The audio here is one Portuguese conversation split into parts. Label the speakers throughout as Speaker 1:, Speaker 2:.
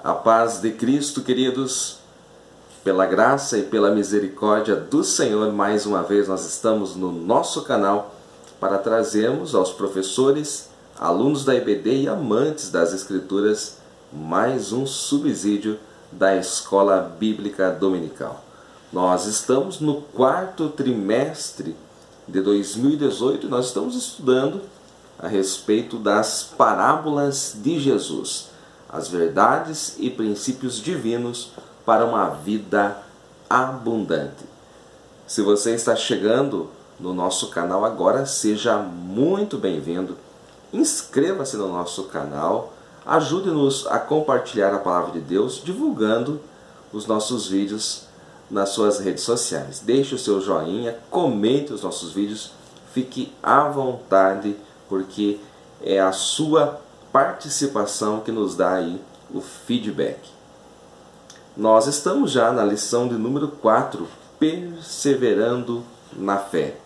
Speaker 1: A paz de Cristo, queridos, pela graça e pela misericórdia do Senhor, mais uma vez nós estamos no nosso canal para trazermos aos professores, alunos da EBD e amantes das Escrituras mais um subsídio da Escola Bíblica Dominical. Nós estamos no quarto trimestre de 2018 e nós estamos estudando a respeito das parábolas de Jesus, as verdades e princípios divinos para uma vida abundante. Se você está chegando no nosso canal agora, seja muito bem-vindo. Inscreva-se no nosso canal, ajude-nos a compartilhar a palavra de Deus, divulgando os nossos vídeos nas suas redes sociais. Deixe o seu joinha, comente os nossos vídeos, fique à vontade, porque é a sua participação que nos dá aí o feedback. Nós estamos já na lição de número 4, perseverando na fé.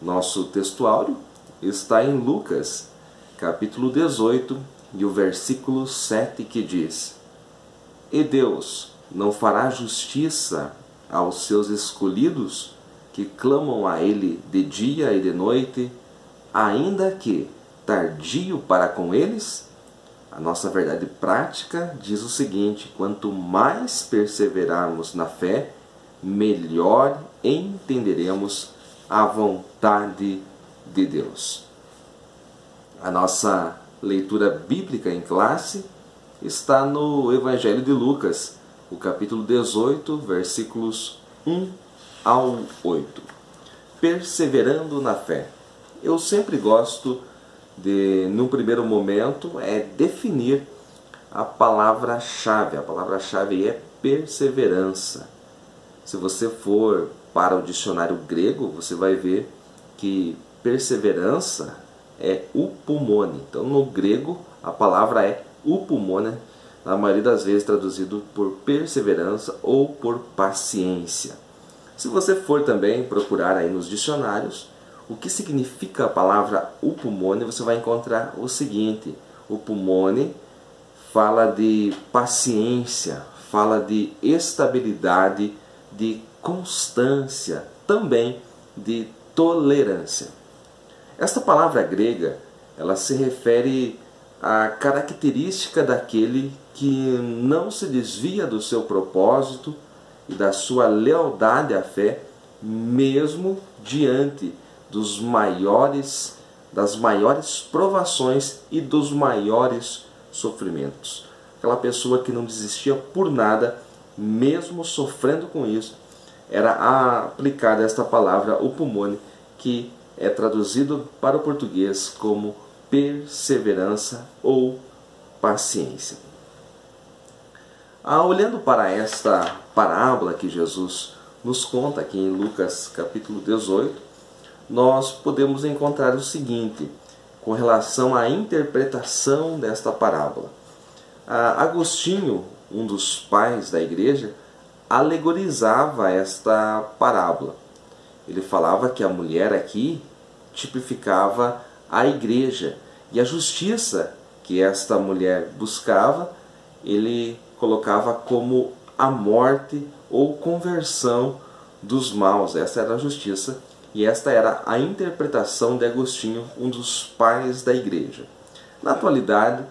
Speaker 1: Nosso textuário está em Lucas, capítulo 18, e o versículo 7, que diz: E Deus não fará justiça aos seus escolhidos, que clamam a Ele de dia e de noite, ainda que tardio para com eles? A nossa verdade prática diz o seguinte: quanto mais perseverarmos na fé, melhor entenderemos a vontade de Deus. A nossa leitura bíblica em classe está no Evangelho de Lucas, o capítulo 18, versículos 1 ao 8. Perseverando na fé. Eu sempre gosto de, num primeiro momento, definir a palavra-chave. A palavra-chave é perseverança. Se você for para o dicionário grego, você vai ver que perseverança é upomone. Então, no grego, a palavra é upomone, na maioria das vezes traduzido por perseverança ou por paciência. Se você for também procurar aí nos dicionários o que significa a palavra upomone, você vai encontrar o seguinte: upomone fala de paciência, fala de estabilidade, de constância, também de tolerância. Esta palavra grega, ela se refere à característica daquele que não se desvia do seu propósito e da sua lealdade à fé, mesmo diante das maiores provações e dos maiores sofrimentos. Aquela pessoa que não desistia por nada, mesmo sofrendo com isso, era aplicada esta palavra upomone, que é traduzido para o português como perseverança ou paciência. Olhando para esta parábola que Jesus nos conta aqui em Lucas capítulo 18, nós podemos encontrar o seguinte com relação à interpretação desta parábola. Agostinho, um dos pais da igreja, alegorizava esta parábola. Ele falava que a mulher aqui tipificava a igreja, e a justiça que esta mulher buscava, ele colocava como a morte ou conversão dos maus. Essa era a justiça, e esta era a interpretação de Agostinho, um dos pais da igreja. Na atualidade,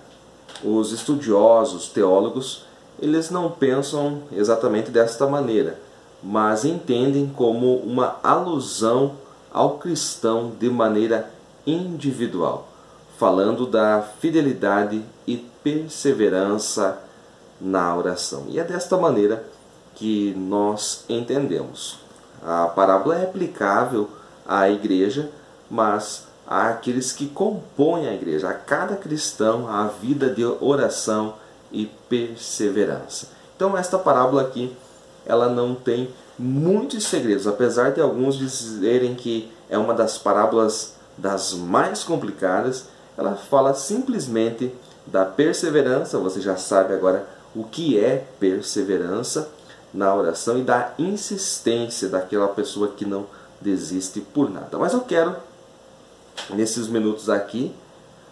Speaker 1: os estudiosos, teólogos, eles não pensam exatamente desta maneira, mas entendem como uma alusão ao cristão de maneira individual, falando da fidelidade e perseverança na oração. E é desta maneira que nós entendemos. A parábola é aplicável à igreja, mas àqueles que compõem a igreja, a cada cristão, a vida de oração e perseverança. Então esta parábola aqui, ela não tem muitos segredos, apesar de alguns dizerem que é uma das parábolas das mais complicadas. Ela fala simplesmente da perseverança. Você já sabe agora o que é perseverança na oração e da insistência daquela pessoa que não desiste por nada. Mas eu quero, nesses minutos aqui,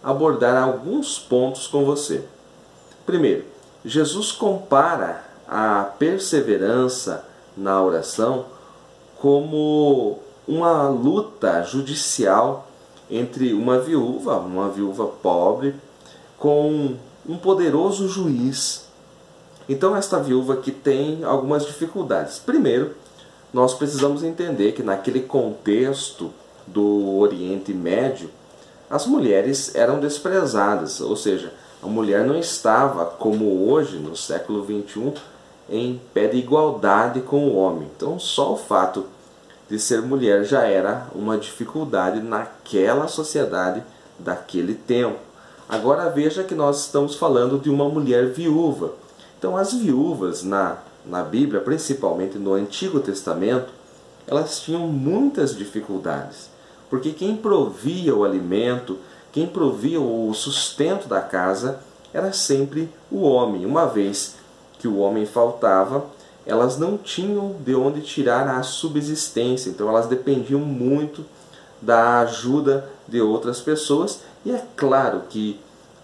Speaker 1: abordar alguns pontos com você. Primeiro, Jesus compara a perseverança na oração como uma luta judicial entre uma viúva pobre, com um poderoso juiz. Então esta viúva que tem algumas dificuldades. Primeiro, nós precisamos entender que naquele contexto do Oriente Médio, as mulheres eram desprezadas, ou seja, a mulher não estava, como hoje, no século XXI, em pé de igualdade com o homem. Então só o fato de ser mulher já era uma dificuldade naquela sociedade daquele tempo. Agora veja que nós estamos falando de uma mulher viúva. Então as viúvas na Bíblia, principalmente no Antigo Testamento, elas tinham muitas dificuldades. Porque quem provia o alimento, quem provia o sustento da casa, era sempre o homem. Uma vez que o homem faltava, elas não tinham de onde tirar a subsistência. Então elas dependiam muito da ajuda de outras pessoas. E é claro que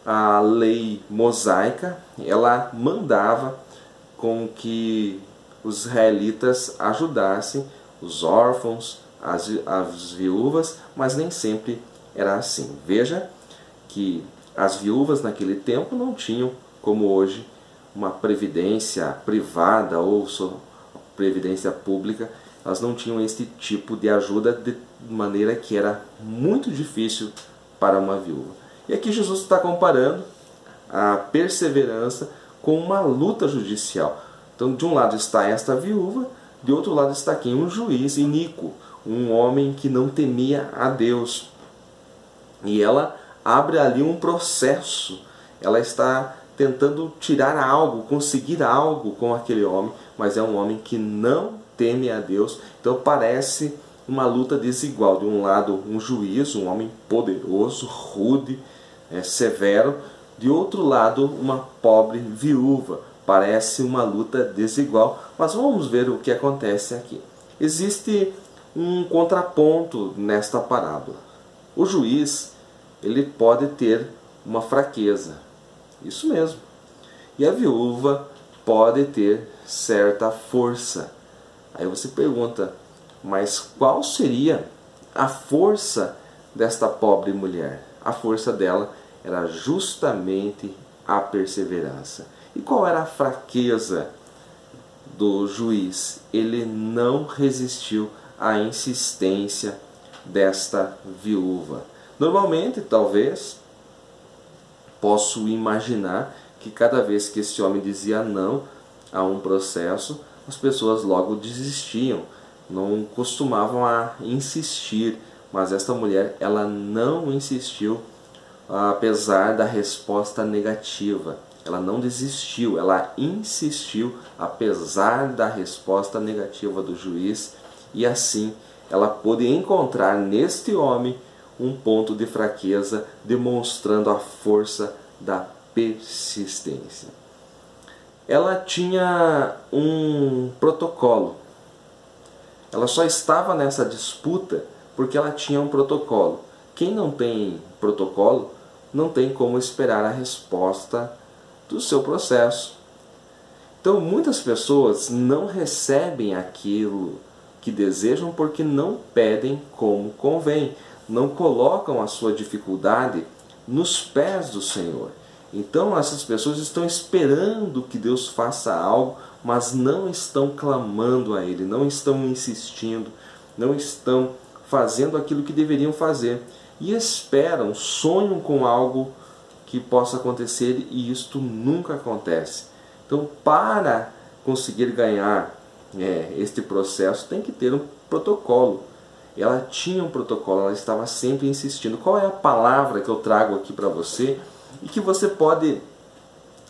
Speaker 1: a lei mosaica, ela mandava com que os israelitas ajudassem os órfãos, as viúvas, mas nem sempre era assim. Veja que as viúvas naquele tempo não tinham, como hoje, uma previdência privada ou previdência pública. Elas não tinham este tipo de ajuda, de maneira que era muito difícil para uma viúva. E aqui Jesus está comparando a perseverança com uma luta judicial. Então, de um lado está esta viúva, de outro lado está quem? Um juiz iníquo, um homem que não temia a Deus. E ela abre ali um processo. Ela está tentando tirar algo, conseguir algo com aquele homem, mas é um homem que não teme a Deus. Então parece uma luta desigual. De um lado, um juiz, um homem poderoso, rude, severo. De outro lado, uma pobre viúva. Parece uma luta desigual. Mas vamos ver o que acontece aqui. Existe um contraponto nesta parábola. O juiz, ele pode ter uma fraqueza. Isso mesmo. E a viúva pode ter certa força. Aí você pergunta, mas qual seria a força desta pobre mulher? A força dela era justamente a perseverança. E qual era a fraqueza do juiz? Ele não resistiu à insistência desta viúva. Normalmente, talvez, posso imaginar que cada vez que esse homem dizia não a um processo, as pessoas logo desistiam, não costumavam a insistir. Mas esta mulher, ela não insistiu, apesar da resposta negativa. Ela não desistiu, ela insistiu, apesar da resposta negativa do juiz. E assim, ela pôde encontrar neste homem um ponto de fraqueza, demonstrando a força da persistência. Ela tinha um protocolo. Ela só estava nessa disputa porque ela tinha um protocolo. Quem não tem protocolo não tem como esperar a resposta do seu processo. Então muitas pessoas não recebem aquilo que desejam porque não pedem como convém, não colocam a sua dificuldade nos pés do Senhor. Então essas pessoas estão esperando que Deus faça algo, mas não estão clamando a Ele, não estão insistindo, não estão fazendo aquilo que deveriam fazer. E esperam, sonham com algo que possa acontecer e isto nunca acontece. Então, para conseguir ganhar este processo, tem que ter um protocolo. Ela tinha um protocolo, ela estava sempre insistindo. Qual é a palavra que eu trago aqui para você e que você pode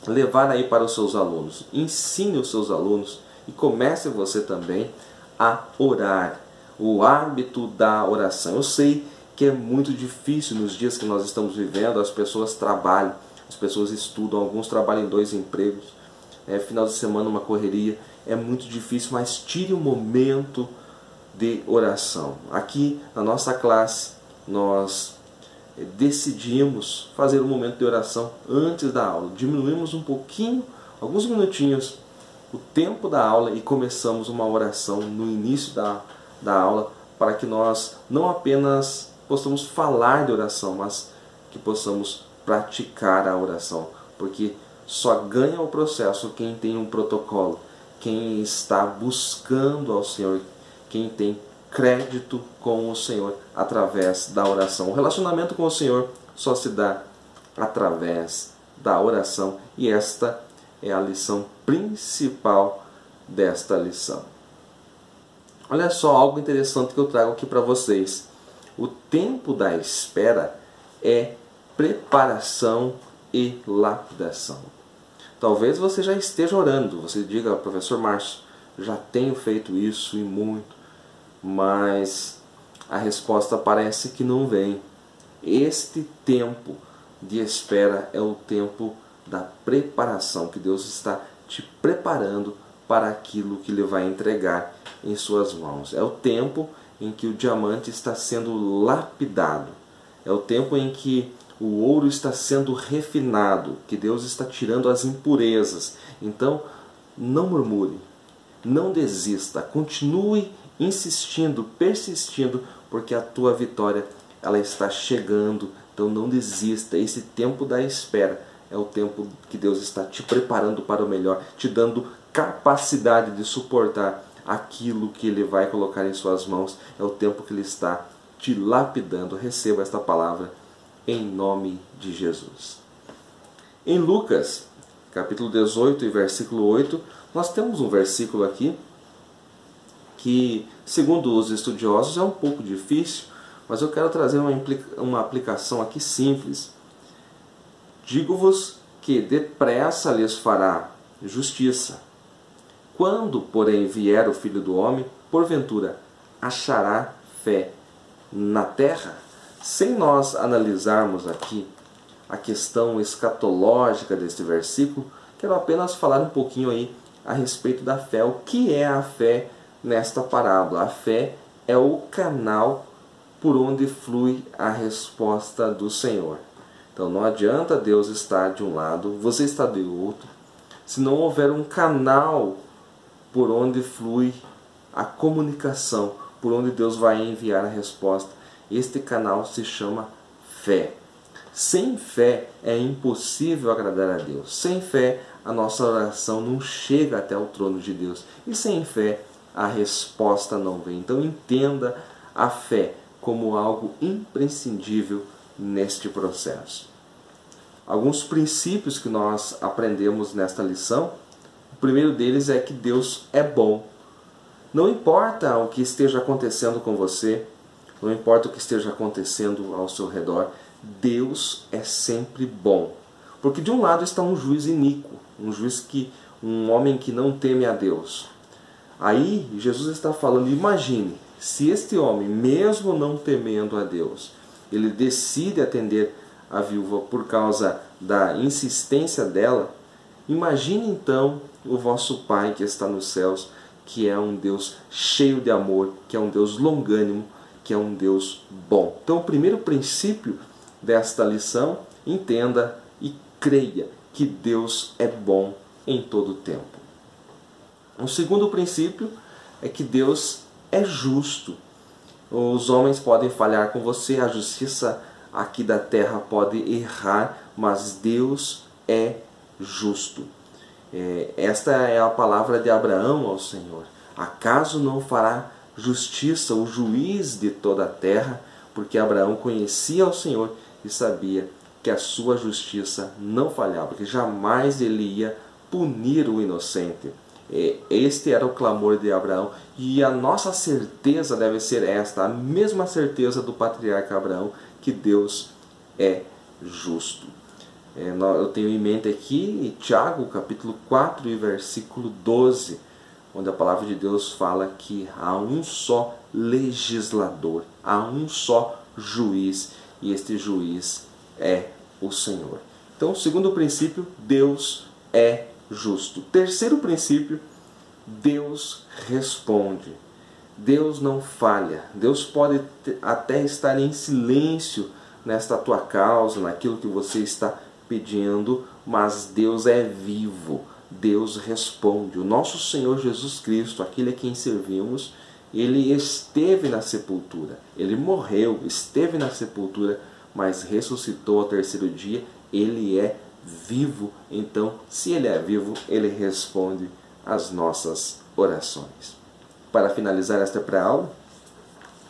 Speaker 1: levar aí para os seus alunos? Ensine os seus alunos e comece você também a orar. O hábito da oração. Eu sei que é muito difícil nos dias que nós estamos vivendo. As pessoas trabalham, as pessoas estudam, alguns trabalham em 2 empregos, final de semana uma correria, é muito difícil, mas tire um momento de oração. Aqui na nossa classe nós decidimos fazer um momento de oração antes da aula, diminuímos um pouquinho alguns minutinhos o tempo da aula e começamos uma oração no início da aula, para que nós não apenas possamos falar de oração, mas que possamos praticar a oração, porque só ganha o processo quem tem um protocolo, quem está buscando ao Senhor, quem tem crédito com o Senhor através da oração. O relacionamento com o Senhor só se dá através da oração, e esta é a lição principal desta lição. Olha só algo interessante que eu trago aqui para vocês. O tempo da espera é preparação e lapidação. Talvez você já esteja orando, você diga: professor Márcio, já tenho feito isso e muito, mas a resposta parece que não vem. Este tempo de espera é o tempo da preparação, que Deus está te preparando para aquilo que Ele vai entregar em suas mãos. É o tempo em que o diamante está sendo lapidado. É o tempo em que o ouro está sendo refinado, que Deus está tirando as impurezas. Então, não murmure, não desista, continue insistindo, persistindo, porque a tua vitória ela está chegando. Então não desista. Esse tempo da espera é o tempo que Deus está te preparando para o melhor, te dando capacidade de suportar aquilo que Ele vai colocar em suas mãos. É o tempo que Ele está te lapidando. Receba esta palavra em nome de Jesus. Em Lucas, capítulo 18 e versículo 8, nós temos um versículo aqui que, segundo os estudiosos, é um pouco difícil, mas eu quero trazer uma aplicação aqui simples. Digo-vos que depressa lhes fará justiça. Quando, porém, vier o Filho do Homem, porventura achará fé na terra? Sem nós analisarmos aqui a questão escatológica deste versículo, quero apenas falar um pouquinho aí a respeito da fé. O que é a fé nesta parábola? A fé é o canal por onde flui a resposta do Senhor. Então não adianta Deus estar de um lado, você está de outro, se não houver um canal por onde flui a comunicação, por onde Deus vai enviar a resposta. Este canal se chama fé. Sem fé é impossível agradar a Deus. Sem fé a nossa oração não chega até o trono de Deus. E sem fé a resposta não vem. Então entenda a fé como algo imprescindível neste processo. Alguns princípios que nós aprendemos nesta lição. O primeiro deles é que Deus é bom. Não importa o que esteja acontecendo com você, não importa o que esteja acontecendo ao seu redor, Deus é sempre bom. Porque de um lado está um juiz iníquo, um homem que não teme a Deus. Aí Jesus está falando: imagine, se este homem, mesmo não temendo a Deus, ele decide atender a viúva por causa da insistência dela, imagine então o vosso Pai que está nos céus, que é um Deus cheio de amor, que é um Deus longânimo, que é um Deus bom. Então o primeiro princípio desta lição: entenda e creia que Deus é bom em todo o tempo. O segundo princípio é que Deus é justo. Os homens podem falhar com você, a justiça aqui da terra pode errar, mas Deus é justo. Esta é a palavra de Abraão ao Senhor: acaso não fará justiça o juiz de toda a terra? Porque Abraão conhecia o Senhor e sabia que a sua justiça não falhava, que jamais ele ia punir o inocente. Este era o clamor de Abraão, e a nossa certeza deve ser esta, a mesma certeza do patriarca Abraão, que Deus é justo. Eu tenho em mente aqui Tiago, capítulo 4 e versículo 12, onde a palavra de Deus fala que há um só legislador, há um só juiz, e este juiz é o Senhor. Então, segundo princípio, Deus é justo. Terceiro princípio, Deus responde. Deus não falha. Deus pode até estar em silêncio nesta tua causa, naquilo que você está pedindo, mas Deus é vivo. Deus responde. O nosso Senhor Jesus Cristo, aquele a quem servimos, ele esteve na sepultura. Ele morreu, esteve na sepultura, mas ressuscitou ao terceiro dia. Ele é vivo. Então, se ele é vivo, ele responde às nossas orações. Para finalizar esta pré-aula,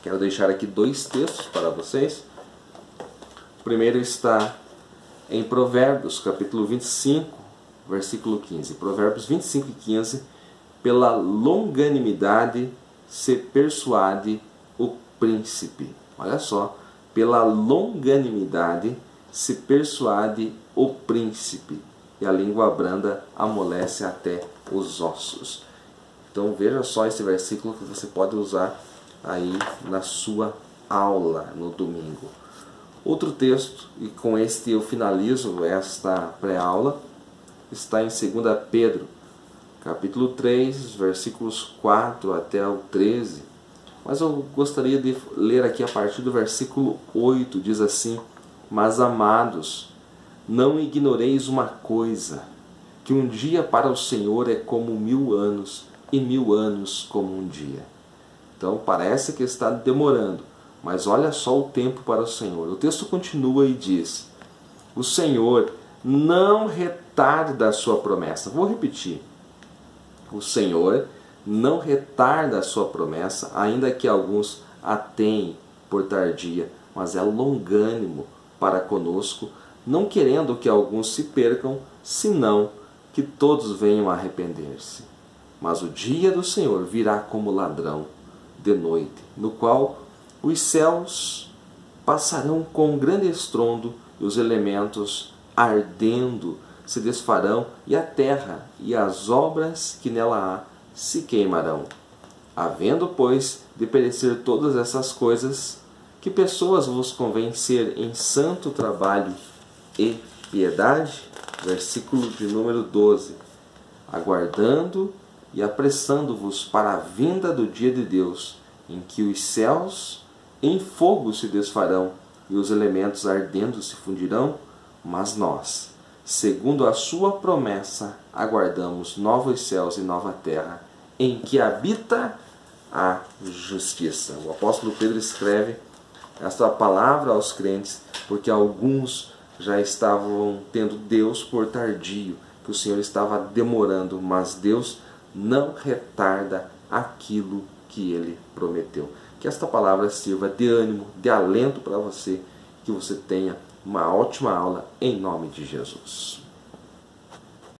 Speaker 1: quero deixar aqui 2 textos para vocês. O primeiro está em Provérbios, capítulo 25, versículo 15. Provérbios 25 e 15. Pela longanimidade se persuade o príncipe. Olha só. Pela longanimidade se persuade o príncipe, e a língua branda amolece até os ossos. Então veja só esse versículo que você pode usar aí na sua aula no domingo. Outro texto, e com este eu finalizo esta pré-aula, está em 2 Pedro, capítulo 3, versículos 4 até o 13. Mas eu gostaria de ler aqui a partir do versículo 8, diz assim: Mas amados, não ignoreis uma coisa, que um dia para o Senhor é como 1000 anos, e 1000 anos como um dia. Então parece que está demorando, mas olha só o tempo para o Senhor. O texto continua e diz: o Senhor não retarda a sua promessa. Vou repetir. O Senhor não retarda a sua promessa, ainda que alguns a tenham por tardia, mas é longânimo para conosco, não querendo que alguns se percam, senão que todos venham a arrepender-se. Mas o dia do Senhor virá como ladrão de noite, no qual os céus passarão com grande estrondo, e os elementos ardendo se desfarão, e a terra e as obras que nela há se queimarão. Havendo, pois, de perecer todas essas coisas, que pessoas vos convém ser em santo trabalho e piedade? Versículo de número 12. Aguardando e apressando-vos para a vinda do dia de Deus, em que os céus em fogo se desfarão e os elementos ardendo se fundirão, mas nós, segundo a sua promessa, aguardamos novos céus e nova terra, em que habita a justiça. O apóstolo Pedro escreve esta palavra aos crentes, porque alguns já estavam tendo Deus por tardio, que o Senhor estava demorando, mas Deus não retarda aquilo que Ele prometeu. Que esta palavra sirva de ânimo, de alento para você, que você tenha uma ótima aula em nome de Jesus.